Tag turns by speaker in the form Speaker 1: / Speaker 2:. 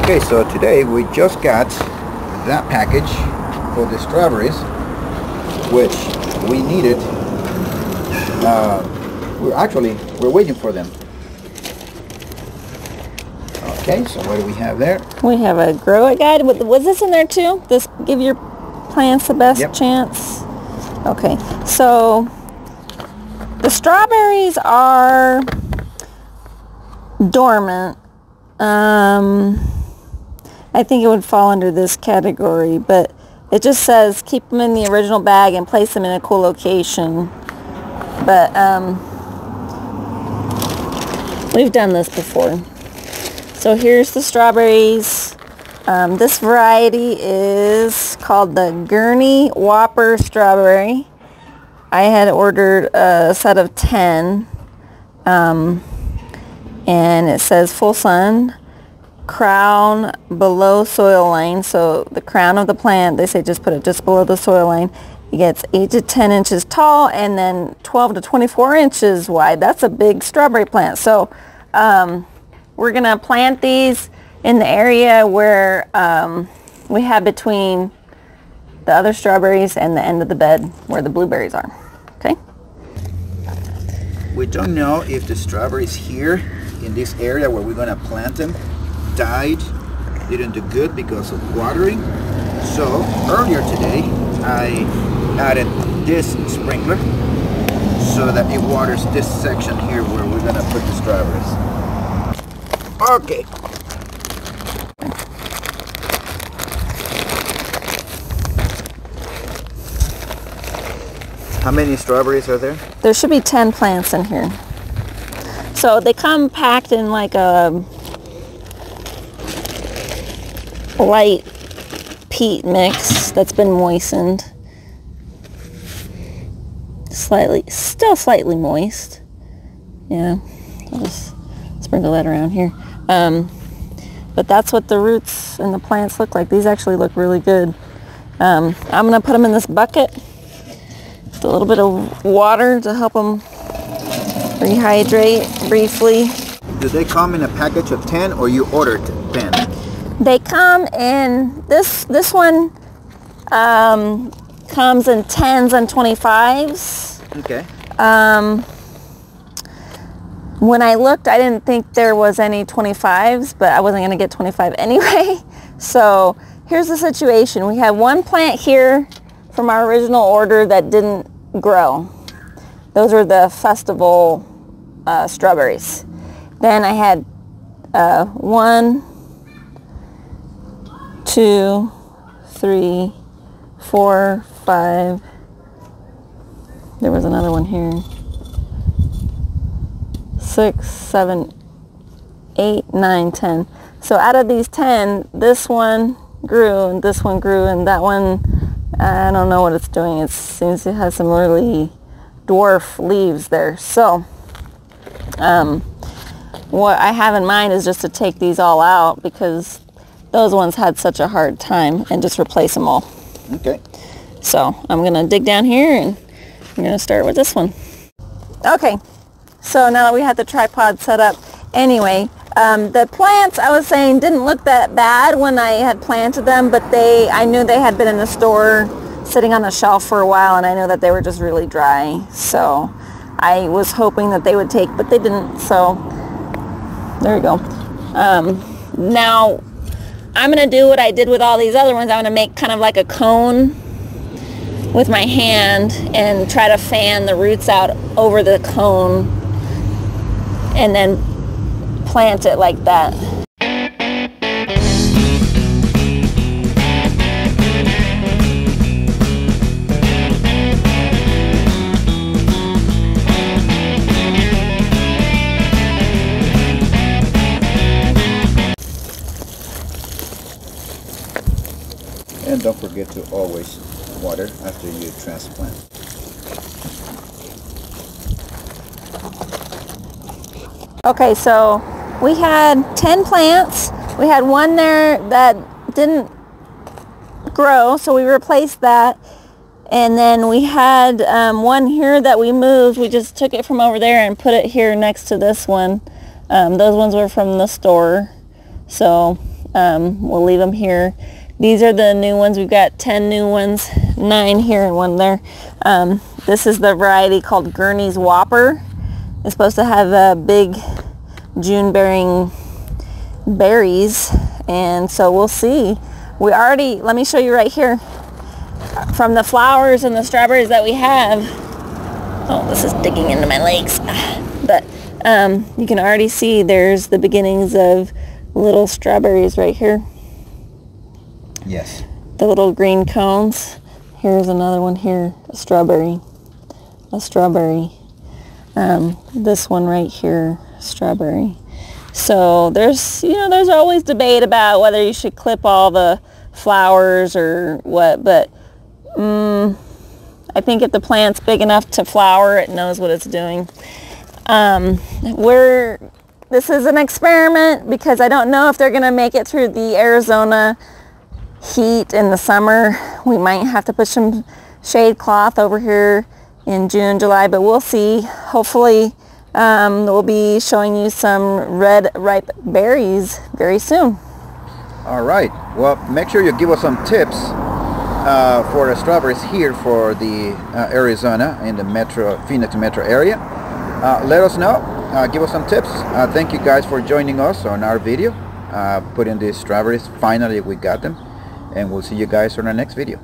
Speaker 1: Okay, so today we just got that package for the strawberries, which we needed. We're waiting for them. Okay, so what do we have there?
Speaker 2: We have a grow it guide. Was this in there too? This give your plants the best chance? Okay, so the strawberries are dormant. I think it would fall under this category, but it just says keep them in the original bag and place them in a cool location. But we've done this before. So here's the strawberries. This variety is called the Gurney Whopper Strawberry. I had ordered a set of 10. And it says full sun, crown below soil line. So the crown of the plant, they say just put it just below the soil line. It gets 8 to 10 inches tall and then 12 to 24 inches wide. That's a big strawberry plant. So we're going to plant these in the area where we have between the other strawberries and the end of the bed where the blueberries are. Okay?
Speaker 1: We don't know if the strawberries here in this area where we're going to plant them died, didn't do good because of watering. So earlier today I added this sprinkler so that it waters this section here where we're going to put the strawberries. Okay. How many strawberries are there?
Speaker 2: There should be 10 plants in here. So they come packed in like a light peat mix that's been moistened. Still slightly moist. Yeah, I'll just sprinkle that around here. But that's what the roots and the plants look like. These actually look really good. I'm gonna put them in this bucket with a little bit of water to help them rehydrate briefly.
Speaker 1: Do they come in a package of 10 or you ordered 10?
Speaker 2: They come in, this one comes in 10s and 25s.
Speaker 1: Okay.
Speaker 2: When I looked, I didn't think there was any 25s, but I wasn't going to get 25 anyway. So here's the situation. We have one plant here from our original order that didn't grow. Those are the festival strawberries. Then I had 1, 2, 3, 4, 5. There was another one here. 6, 7, 8, 9, 10. So out of these 10, this one grew and this one grew and that one, I don't know what it's doing. It seems it has some really dwarf leaves there. So what I have in mind is just to take these all out because those ones had such a hard time and just replace them all.
Speaker 1: Okay.
Speaker 2: So I'm going to dig down here and I'm going to start with this one. Okay. So now that we had the tripod set up, anyway, the plants I was saying didn't look that bad when I had planted them, but I knew they had been in the store sitting on the shelf for a while, and I know that they were just really dry. So I was hoping that they would take, but they didn't. So there we go. Now I'm going to do what I did with all these other ones. I'm going to make kind of like a cone with my hand and try to fan the roots out over the cone and then plant it like that.
Speaker 1: And don't forget to always water after you transplant.
Speaker 2: Okay, so we had 10 plants. We had one there that didn't grow, so we replaced that. And then we had one here that we moved. We just took it from over there and put it here next to this one. Those ones were from the store. So We'll leave them here. These are the new ones. We've got 10 new ones, 9 here and 1 there. This is the variety called Gurney's Whopper. It's supposed to have big June-bearing berries, and so we'll see. Let me show you right here. From the flowers and the strawberries that we have, oh, this is digging into my legs, but you can already see there's the beginnings of little strawberries right here.
Speaker 1: Yes.
Speaker 2: The little green cones. Here's another one here, a strawberry. This one right here, strawberry. So there's always debate about whether you should clip all the flowers or what, but I think if the plant's big enough to flower, it knows what it's doing. This is an experiment because I don't know if they're going to make it through the Arizona heat in the summer. We might have to put some shade cloth over here in June, July, but we'll see. Hopefully we'll be showing you some red ripe berries very soon.
Speaker 1: All right, well, make sure you give us some tips for the strawberries here for the Arizona in the Phoenix metro area. Let us know, give us some tips. Thank you guys for joining us on our video, putting these strawberries. Finally we got them, and we'll see you guys on our next video.